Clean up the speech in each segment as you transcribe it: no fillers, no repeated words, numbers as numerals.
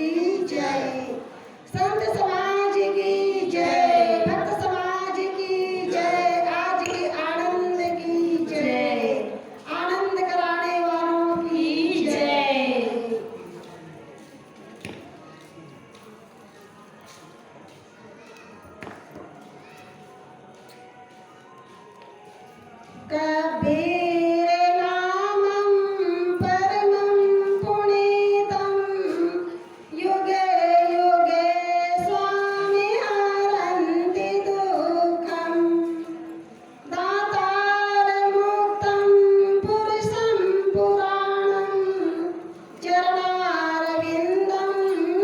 की जय, संत समाज की जय, भक्त समाज की जय, आज के आनंद की जय, आनंद कराने वालों की जय। कबीर नामं परमं पुनीतं, युगे युगे स्वामी हरन्ति दुःखं, दातारमुक्तं पुरुषं पुराणं, चरणारविन्दं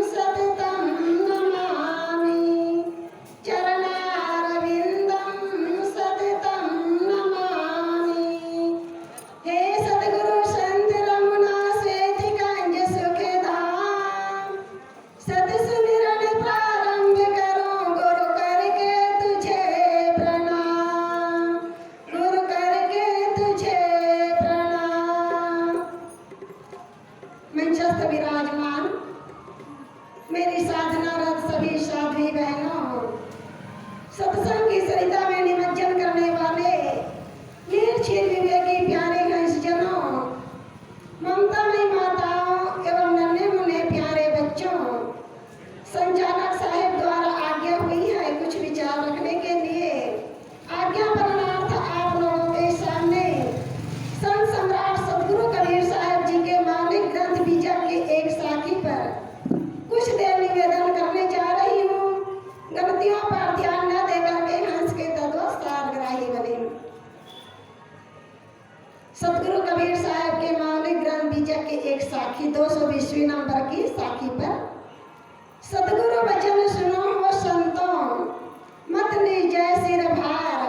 सततं नमामि, चरणारविन्दं सततं नमामि। हे सद्गुरु संत रमना श्वेत कंज सुखधाम, सतसुमिरन प्रारंभ करो, गुरु करके तुझे प्रणाम, गुरु करके तुझे प्रणाम। मंचस्थ विराजमान मेरी साधनारत सभी साध्वी बहनों, सत्संग की सरिता में निमज्जन करने वाले निर्छीर विवेकी प्यारे घंसजनों, ममतामयी माताओं एवं नन्हे मुन्ने प्यारे बच्चों, संचालक साहेब द्वारा आज्ञा हुई है कुछ विचार रखने के लिए। आज्ञा परणार्थ आप लोगों के सामने संत सम्राट सद्गुरु कबीर साहब जी के मौलिक ग्रंथ बीजक के एक साखी पर कुछ देर निवेदन करने जा रही हूँ। गलतियों पर ध्यान न देकर के हंस के तत्वसारग्राही बने। सद्गुरु कबीर साहब के मौलिक ग्रंथ बीजक के एक साखी 220वीं नंबर की साखी पर, सद्गुरु वचन सुनो हो संतों, मत लीजै सिर भार,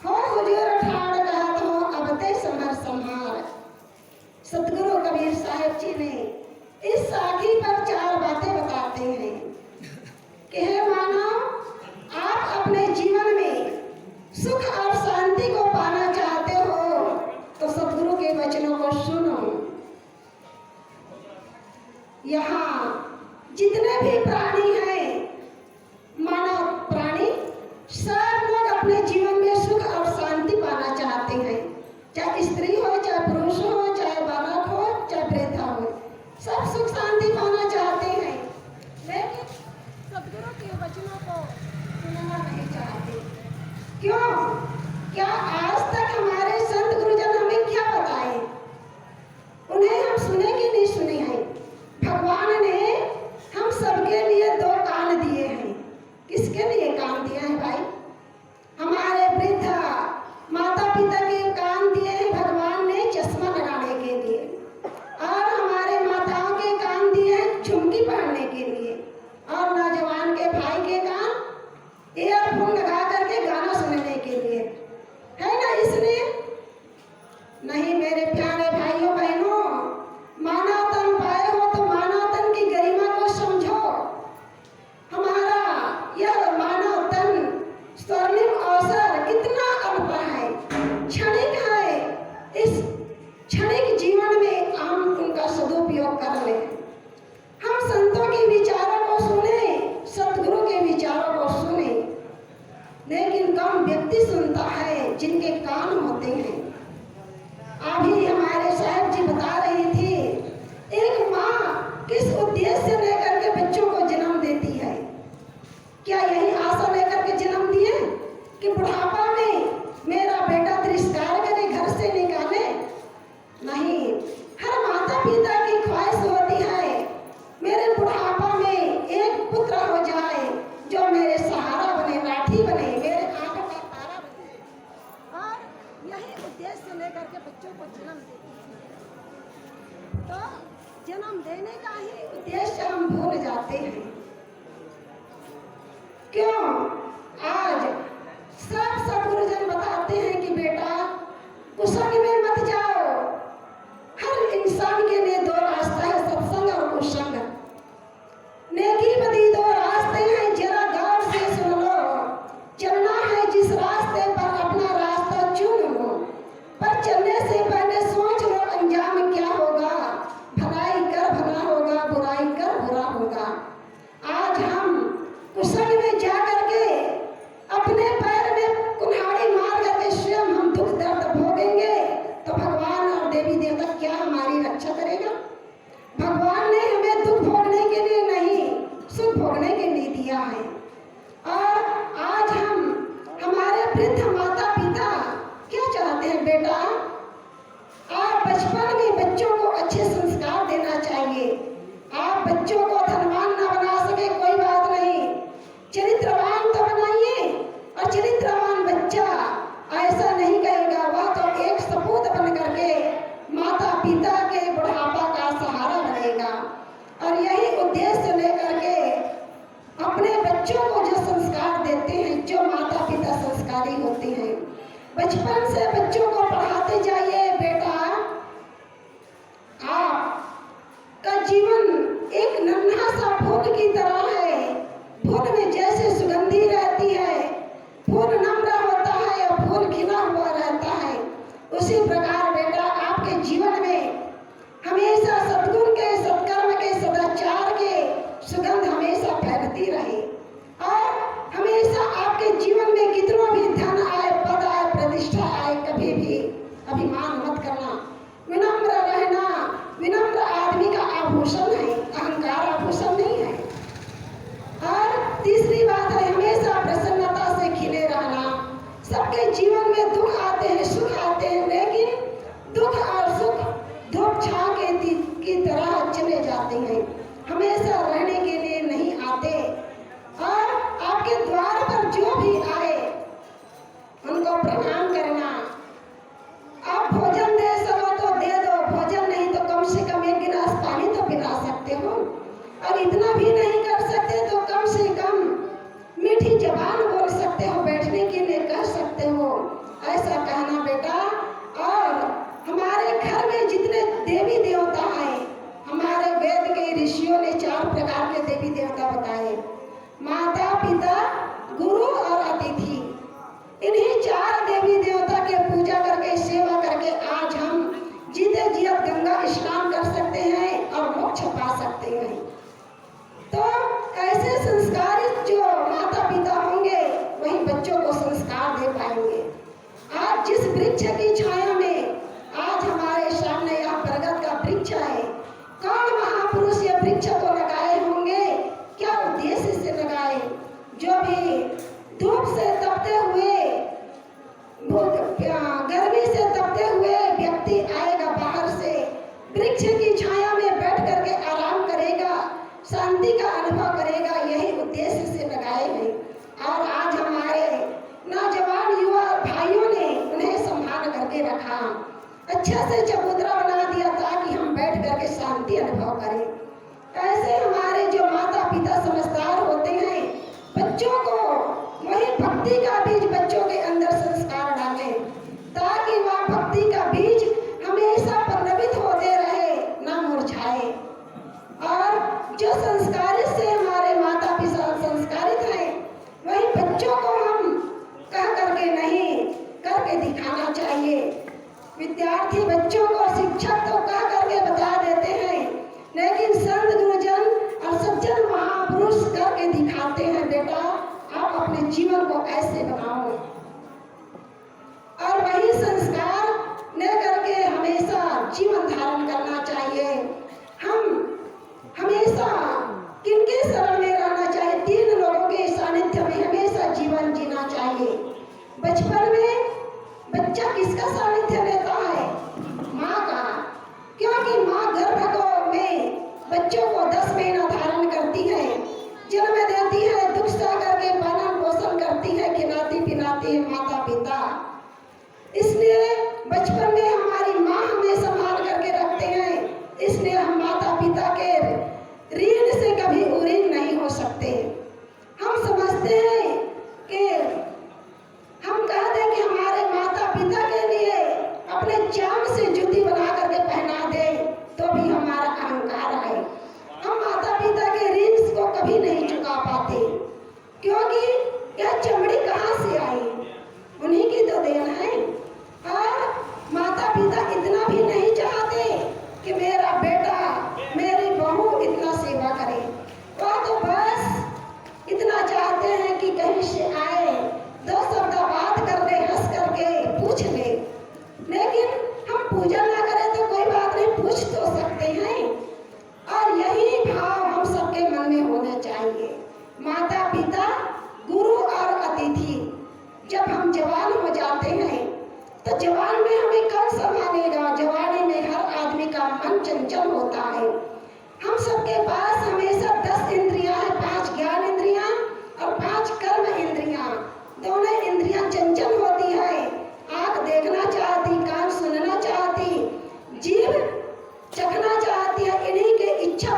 हो हुजूर ठाड़ कहत हो अब ते समर संहार। सद्गुरु कबीर साहब जी ने इस साखी पर 4 बातें बताते हैं कि हे मानव, आप अपने जीवन में सुख और शांति को पाना चाहते हो तो सद्गुरु के वचनों को सुनो। यहाँ जितने भी प्राणी हैं, मानव प्राणी, सब लोग अपने जीवन में सुख और शांति पाना चाहते हैं। चाहे स्त्री हो, चाहे पुरुष हो, चाहे बालक हो, चाहे वृद्ध हो, सब सुख शांति पाना चाहते हैं, लेकिन सद्गुरु के वचनों को सुनना नहीं चाहते। क्यों? क्या आज तक हमारे संत गुरुजन हमें क्या बताए? उन्हें हम सुने कि नहीं सुने हैं? भगवान ने हम सबके लिए 2 कान दिए हैं। किसके लिए कान दिए हैं भाई? हमारे वृद्ध माता पिता के कान दिए हैं भगवान ने चश्मा लगाने के लिए, और हमारे माताओं के कान दिए हैं झुमकी पहनने के लिए, और नौजवान के भाई के कान ईयरफोन लगा करके गाना सुनने के लिए, है ना? इसलिए नहीं मेरे प्यारे भाइयों बहनों, मानव तन पाए हो तो मानव तन की गरिमा को समझो। हमारा यह मानव तन स्वर्णिम अवसर कितना अल्प है, क्षणिक है। इस क्षणिक जीवन में हम उनका सदुपयोग कर लें। हम संतों के विचारों को सुने, सतगुरु के विचारों को सुने, लेकिन कम व्यक्ति सुनता है जिनके कान होते हैं। अभी हमारे साहब जी बता रही थी, एक माँ किस उद्देश्य से लेकर के बच्चों को जन्म देती है? क्या यही आशा लेकर के जन्म दिए कि बुढ़ापा में मेरा बेटा तिरस्कार करे, घर से निकाले? नहीं, हर माता पिता की ख्वाहिश होती है मेरे बुढ़ापा में एक पुत्र हो जाए जो मेरे सहारा बने, लाठी बने, मेरे आंखों का तारा बने, और यही उद्देश्य लेकर के बच्चों को जन्म देती है। तो जन्म देने का ही उद्देश्य हम भूल जाते हैं। क्यों? आज सब सद्गुरुजन बताते हैं कि बेटा कुसंग में मत जाओ। हर इंसान के लिए 2 रास्ता है, सत्संग और कुसंग। नेकी बदी 2 रास्ते हैं, जरा गौर से सुन लो। चलना है जिस रास्ते पर अपना रास्ता चुन लो, पर चलने से पहले सोच लो अंजाम क्या होगा। भलाई कर भला होगा, बुराई कर बुरा होगा। बच्चों को धनवान ना बना सके कोई बात नहीं, चरित्रवान तो बनाइए। और चरित्रवान बच्चा ऐसा नहीं कहेगा, वह तो एक सपूत बन करके माता पिता के बुढ़ापा का सहारा बनेगा। और यही उद्देश्य लेकर के अपने बच्चों को जो संस्कार देते हैं, जो माता पिता संस्कारी होते हैं, बचपन से बच्चों को पढ़ाते जाइए। बेटा, आपका जीवन एक नन्हा सा फूल की तरह है। फूल में जैसे सुगंधी रहती है, फूल नम्र होता है और फूल खिला हुआ रहता है, उसी प्रकार बेटा आपके जीवन में हमेशा सद्गुण के, सत्कर्म के, सदाचार के सुगंध हमेशा फैलती रहे। और हमेशा आपके जीवन में कितना भी धन आए, पद आए, प्रतिष्ठा आए, कभी भी अभिमान मत करना। विनम्र रहना, विनम्र आदमी का आभूषण है, अहंकार आभूषण नहीं है। और तीसरी बात है, हमेशा प्रसन्नता से खिले रहना। सबके जीवन में दुख आते हैं, सुख आते हैं, लेकिन दुख और सुख धूप छांव की तरह चले जाते हैं, हमेशा रहने के लिए नहीं आते। और आपके द्वार पर जो भी आए उनको प्रणाम करना। आप भोजन दे सको तो दे दो, भोजन नहीं तो कम से कम एक गिलास पानी तो पिला सकते हो। और इतना भी नहीं कर सकते तो कम से कम मीठी जबान बोल सकते हो, बैठने के लिए कह सकते हो, ऐसा कहना बेटा। और हमारे घर में जितने देवी देवता हैं, हमारे वेद के ऋषियों ने 4 प्रकार के देवी देवता बताए, माता पिता गुरु और अतिथि। इन्हीं 4 देवी देवता के पूजा करके, सेवा करके आज हम जीते जियत गंगा स्नान कर सकते हैं और मोक्ष पा सकते हैं। तो ऐसे संस्कारित जो माता पिता होंगे वही बच्चों को संस्कार दे पाएंगे। आज जिस वृक्ष की छाया में आज हमारे सामने यह बरगद का वृक्ष है, कौन महापुरुष ये वृक्ष को लगाए होंगे, क्या उद्देश्य से लगाए? जो भी धूप से तपते हुए, गर्मी से तपते हुए व्यक्ति आएगा बाहर से, वृक्ष की छाया में बैठ करके आराम करेगा, शांति का अनुभव करेगा, यही उद्देश्य से लगाए गए। और आज हमारे नौजवान युवा भाइयों ने उन्हें संभाल करके रखा, अच्छा से चबूतरा बना दिया ताकि हम बैठ करके शांति अनुभव करें। ऐसे हमारे जो माता पिता समझदार होते हैं, बच्चों को वही भक्ति का बीज बच्चों के अंदर संस्कार डालें, ताकि वह भक्ति का बीज हमेशा पल्लवित होते रहे, ना मुरझाए। और जो संस्कारित से हमारे माता पिता संस्कारित हैं, वही बच्चों को हम कह करके नहीं, करके दिखाना चाहिए। विद्यार्थी बच्चों को शिक्षक तो कह करके बता देते हैं, लेकिन संत गुरुजन और सज्जन महापुरुष करके दिखाते हैं, बेटा आप अपने जीवन को ऐसे बनाओ। और वही संस्कार लेकर के हमेशा जीवन धारण करना चाहिए। हम हमेशा किनके शरण में रहना चाहिए? 3 लोगों के सानिध्य में हमेशा जीवन जीना चाहिए। बचपन में बच्चा किसका सानिध्य लेता है? माँ का, क्योंकि माँ गर्भ में बच्चों को 10 महीना धारण करती है, जन्म देती है, दुख सह करके पालन पोषण करती है, खिलाती पिलाती है माता पिता। इसलिए बचपन में हमारी माँ हमें संभाल करके रखते हैं, इसलिए हम माता पिता के ऋण से कभी उऋण नहीं हो सकते। हम समझते हैं कि हम कह दें कि हमारे माता पिता के लिए अपने चाम से जूती बना करके पहना दे तो भी हमारा अहंकार है।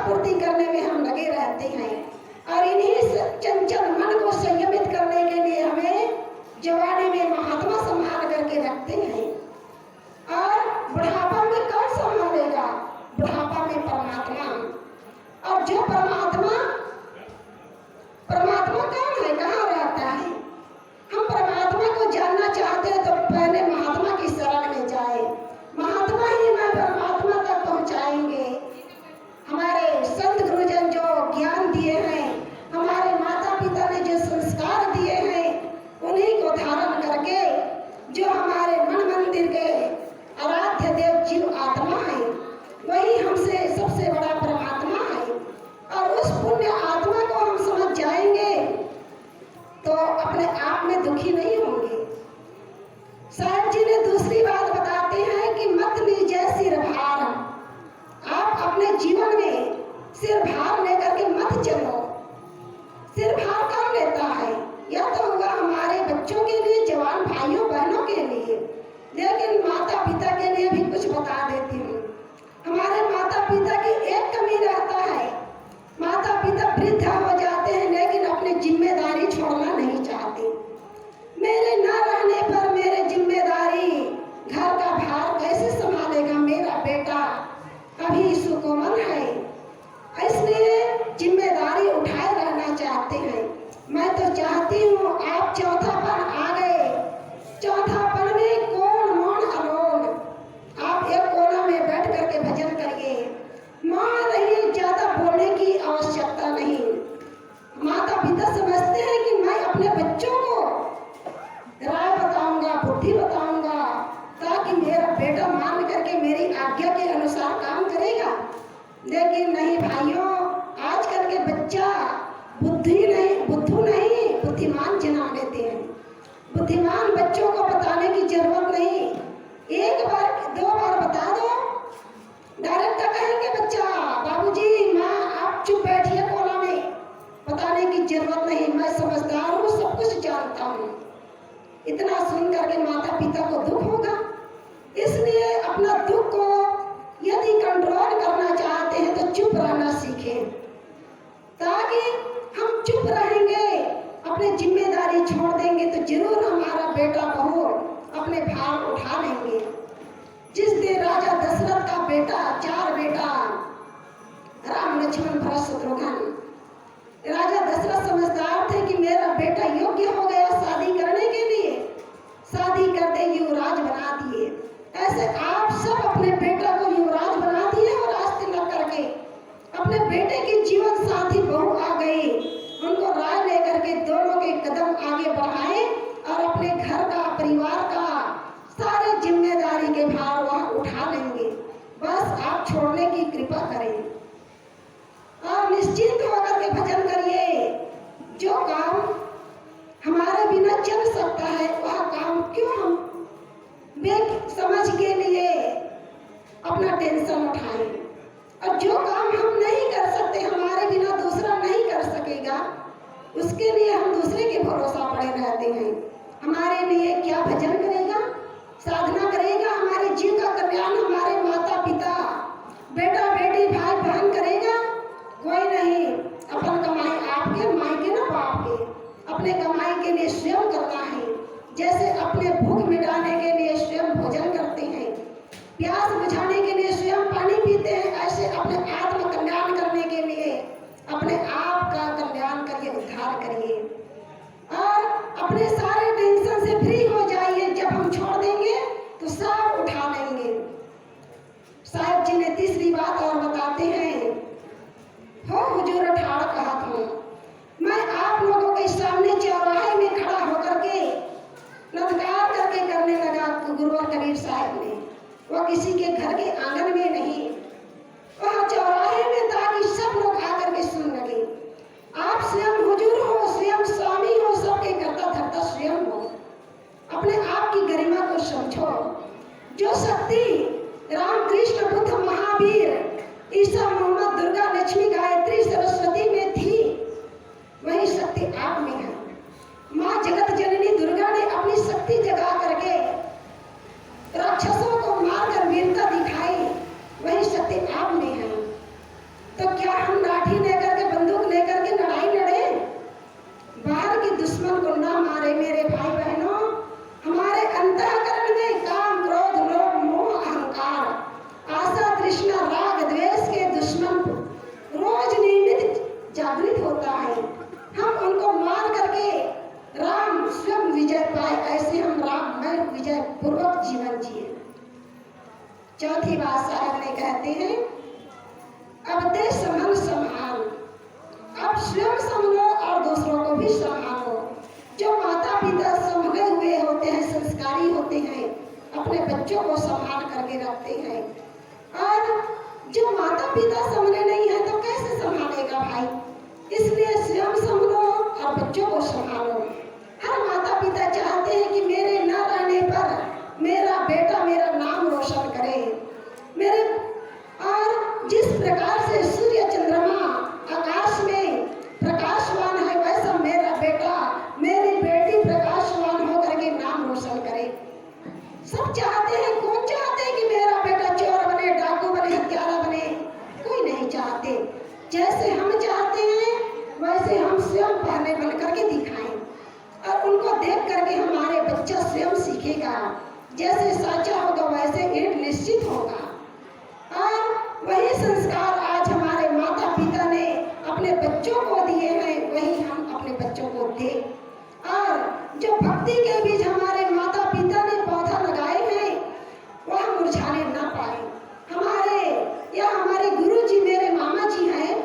पूर्ति करने में हम लगे रहते हैं। और इन्हीं चंचल मन को संयमित करने के लिए हमें जवानी में महात्मा संभाल करके रखते हैं। और बुढ़ापा में कौन संभालेगा? बुढ़ापा में परमात्मा। और जो परमात्मा कौन है, कहाँ रहता है? हम परमात्मा को जानना चाहते हैं तो पहले महात्मा की शरण में जाए। महात्मा ही हमें परमात्मा तक पहुँचाएंगे। हमारे संत गुरुजन जो ज्ञान दिए हैं, हमारे माता पिता ने जो संस्कार दिए हैं, उन्हीं को धारण करके जो हमारे मन मंदिर के आराध्य देव जीव आत्मा है, वही हमसे सबसे बड़ा परमात्मा है। और उस पुण्य आत्मा को हम समझ जाएंगे तो अपने आप में दुखी नहीं होंगे। साहब जी ने दूसरी बात बताते हैं कि मत लीजिए सिर भार। आप अपने जीवन में सिर भार लेकर के मत चलो। सिर भार कौन लेता है? यह तो हुआ हमारे बच्चों के लिए, जवान भाइयों बहनों के लिए, लेकिन माता पिता के लिए भी कुछ बता देती हूँ। हमारे माता पिता की एक कमी रहता है, माता पिता वृद्ध हो जाते हैं लेकिन अपनी जिम्मेदारी छोड़ना नहीं चाहते। मेरे न रहने पर मेरे जिम्मेदारी, घर का भार कैसे संभालेगा मेरा बेटा? अभी सुकोमल है, इसलिए जिम्मेदारी उठाए रहना चाहते हैं। मैं तो चाहती हूँ आप चौथापन आ गए, चौथापन में कोण मौन अलोल, आप एक कोना में बैठ करके भजन करिए, मौन रहिए, ज्यादा बोलने की आवश्यकता नहीं। माता पिता समझते हैं कि मैं अपने बच्चों को राय बताऊंगा, बुद्धि बताऊंगा, ताकि मेरा बेटा मान करके मेरी आज्ञा के अनुसार काम करेगा। लेकिन नहीं भाइयों, आजकल के बच्चा बुद्धू नहीं बुद्धिमान जना लेते हैं। बुद्धिमान बच्चों को बताने की जरूरत नहीं, एक बार दो बार बता दो, डायरेक्ट कहेंगे बच्चा, बाबूजी माँ आप चुप बैठिए कोना में, बताने की जरूरत नहीं, मैं समझदार हूँ, सब कुछ जानता हूँ। इतना सुन करके माता पिता को दुख होगा। इसलिए अपना दुख को यदि कंट्रोल करना चाहते हैं तो चुप रहना सीखें, ताकि हम चुप रहेंगे, अपनी जिम्मेदारी छोड़ देंगे तो जरूर हमारा बेटा बहू अपने भार उठा लेंगे। जिस दिन राजा दशरथ का बेटा, 4 बेटा राम लक्ष्मण भरत शत्रुघ्न, राजा दशरथ समझदार थे कि मेरा बेटा योग्य हो गया शादी करने के लिए, शादी करते युवराज बना दिए। ऐसे आप सब अपने बेटा को युवराज बना दिए और आज तिलक करके अपने बेटे की जीवन साथी बहू आ गई, उनको राय लेकर के दोनों के कदम आगे बढ़ाए और अपने घर का, परिवार का सारे जिम्मेदारी के भार वह उठा लेंगे। बस आप छोड़ने की कृपा करें और निश्चिंत होकर के भजन करिए। जो काम हमारे बिना चल सकता है वह काम क्यों हम समझ के लिए अपना टेंशन उठाएं, और जो काम हम नहीं कर सकते, हमारे बिना दूसरा नहीं कर सकेगा, उसके लिए हम दूसरे के भरोसा पड़े रहते हैं। लाठी लेकर के, बंदूक लेकर के लड़ाई लड़े, बाहर के दुश्मन को ना मारे। मेरे भाई बहनों, हमारे अंतःकरण में काम, क्रोध, लोभ, मोह, अहंकार, आशा, तृष्णा, राग, द्वेष के दुश्मन रोज नियमित जागृत होता है। हम उनको मार करके राम स्वयं विजय पाए, ऐसे हम राममय विजय पूर्वक जीवन जिए। चौथी बात साहब ने कहते हैं, अब दे संभल संभाल, अब स्वयं संभलो और दूसरों को भी संभालो। जो माता पिता संभले हुए होते हैं, संस्कारी होते हैं, अपने बच्चों को संभाल करके रखते हैं, और जो माता पिता संभले नहीं है तो कैसे संभालेगा भाई? इसलिए स्वयं संभलो और बच्चों को संभालो। हर माता पिता चाहते हैं कि मेरे न रहने पर मेरा बेटा मेरा नाम रोशन करे। मेरे और जिस प्रकार से सूर्य चंद्रमा आकाश में प्रकाशवान है, वैसा मेरा बेटा मेरी बेटी प्रकाशवान होकर के नाम रोशन करे। सब चाहते हैं, कौन चाहते हैं कि मेरा बेटा चोर बने, डाकू बने, हत्यारा बने? कोई नहीं चाहते। जैसे हम चाहते हैं वैसे हम स्वयं पहले बन करके दिखाएं और उनको देख करके हमारे बच्चा स्वयं सीखेगा। जैसे साचा होगा वैसे ईंट निश्चित होगा। और वही संस्कार आज हमारे माता पिता ने अपने बच्चों को दिए हैं, वही हम अपने बच्चों को दें। और जो भक्ति के बीज हमारे माता पिता ने पौधा लगाए हैं वह मुरझाने ना पाए। हमारे गुरु जी मेरे मामा जी हैं।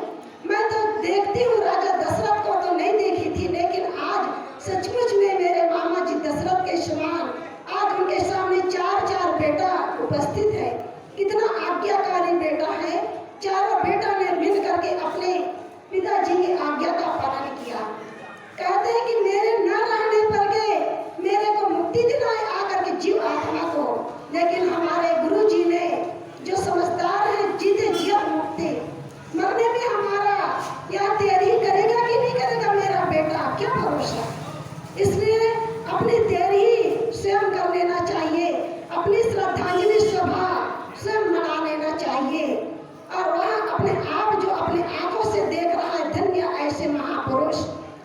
मैं तो देखती हूँ, राजा दशरथ को तो नहीं देखी थी, लेकिन आज सचमुच में मेरे मामा जी दशरथ के समान आज उनके सामने चार चार बेटा उपस्थित है। कितना आज्ञाकारी बेटा है। चारों बेटा ने मिल करके अपने पिताजी की आज्ञा का पालन किया। कहते हैं कि मेरे न रहने पर के मेरे को मुक्ति दिलाए आकर के जीव आत्मा को, लेकिन हमारे गुरु जी ने जो समझदार है, जीते जी मुक्ति मरने में हमारा या तेरी करेगा कि नहीं करेगा मेरा बेटा, क्या भरोसा। इसलिए अपनी तेरी स्वयं कर लेना चाहिए, अपनी श्रद्धांजलि सभा स्वयं मना लेना चाहिए। और वह अपने आप जो अपने आंखों से देख रहा है, धन्य ऐसे महापुरुष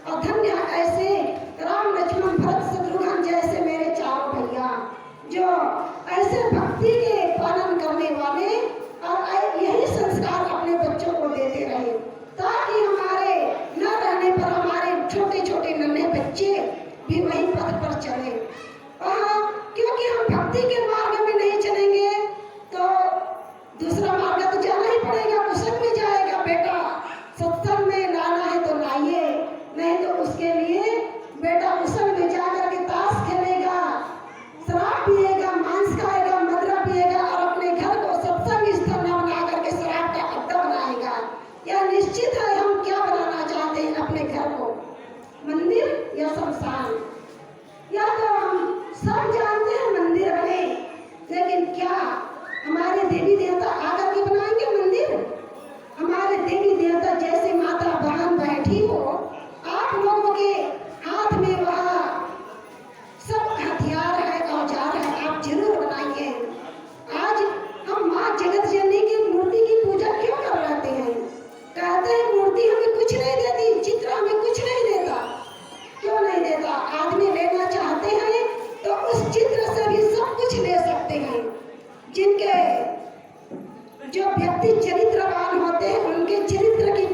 और धन्य ऐसे राम लक्ष्मण भरत शत्रुघ्न जैसे मेरे चारों भैया, जो ऐसे भक्ति के पालन करने वाले और यही संस्कार अपने बच्चों को देते रहे, ताकि हमारे न रहने पर हमारे छोटे छोटे नन्हे बच्चे भी वही पथ पर चले। क्योंकि हम भक्ति के मार्ग में नहीं चलेंगे तो दूसरा मार्ग तो जाना ही पड़ेगा। कुसंग में जाएगा बेटा, सत्संग में लाना है तो लाइए, नहीं तो उसके लिए बेटा कुसंग में जाकर के ताश खेलेगा, शराब पिएगा, मांस खाएगा, मदरा पिएगा और अपने घर को सत्संग स्थल न बना करके शराब का अड्डा बनाएगा। यह निश्चित है हम क्या बनाना चाहते हैं अपने घर को, मंदिर या शमशान। या तो हम सब जानते हैं मंदिर बने, लेकिन क्या हमारे देवी देवता आकर के बनाएंगे मंदिर? हमारे देवी देवता जैसे माता बहन बैठी हो, आप लोगों के हाथ में वह सब हथियार है, औजार है, आप जरूर बनाइए। आज हम माँ जगत जननी की मूर्ति की पूजा क्यों कर रहे हैं? कहते हैं मूर्ति हमें कुछ नहीं देती, चित्र हमें कुछ नहीं देता। क्यों नहीं देता? आदमी लेना चाहते हैं तो उस चित्र से भी सब कुछ ले सकते हैं। जिनके जो व्यक्ति चरित्रवान होते हैं उनके चरित्र की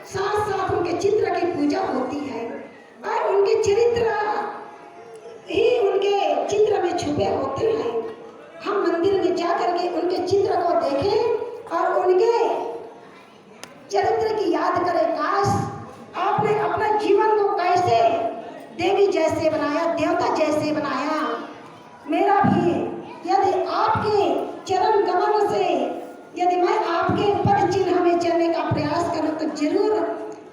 साथ साथ उनके चित्र की पूजा होती है, और उनके चरित्र ही उनके चित्र में छुपे होते हैं। हम मंदिर में जाकर के उनके चित्र को देखें और उनके चरित्र की याद करें। काश आपने अपने जीवन को कैसे देवी जैसे बनाया, देवता जैसे बनाया। मेरा भी यदि आपके चरण कमल से यदि मैं आपके पद चिन्ह में चलने का प्रयास करूं तो जरूर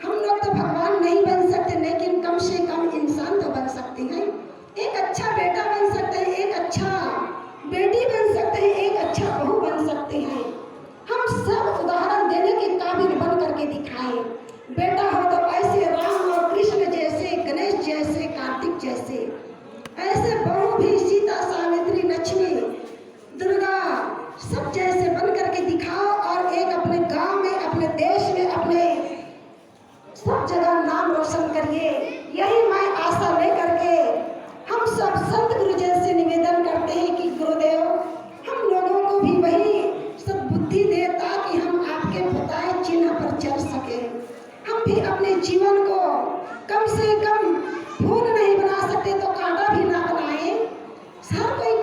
हम लोग तो भगवान नहीं बन सकते, लेकिन कम से कम इंसान तो बन सकते हैं। एक अच्छा बेटा बन सकते हैं, एक अच्छा बेटी बन सकते हैं, एक अच्छा बहू बन सकते हैं। हम सब उदाहरण देने के काबिल बन करके दिखाएं। बेटा हो तो ऐसे राम और कृष्ण जैसे, गणेश जैसे, कार्तिक जैसे, ऐसे बहू भी सीता, सावित्री, लक्ष्मी, दुर्गा सब जैसे बन करके दिखाओ। और एक अपने गांव में, अपने देश में, अपने भी अपने जीवन को कम से कम फूल नहीं बना सकते तो कांटा भी ना बनाए। हर कोई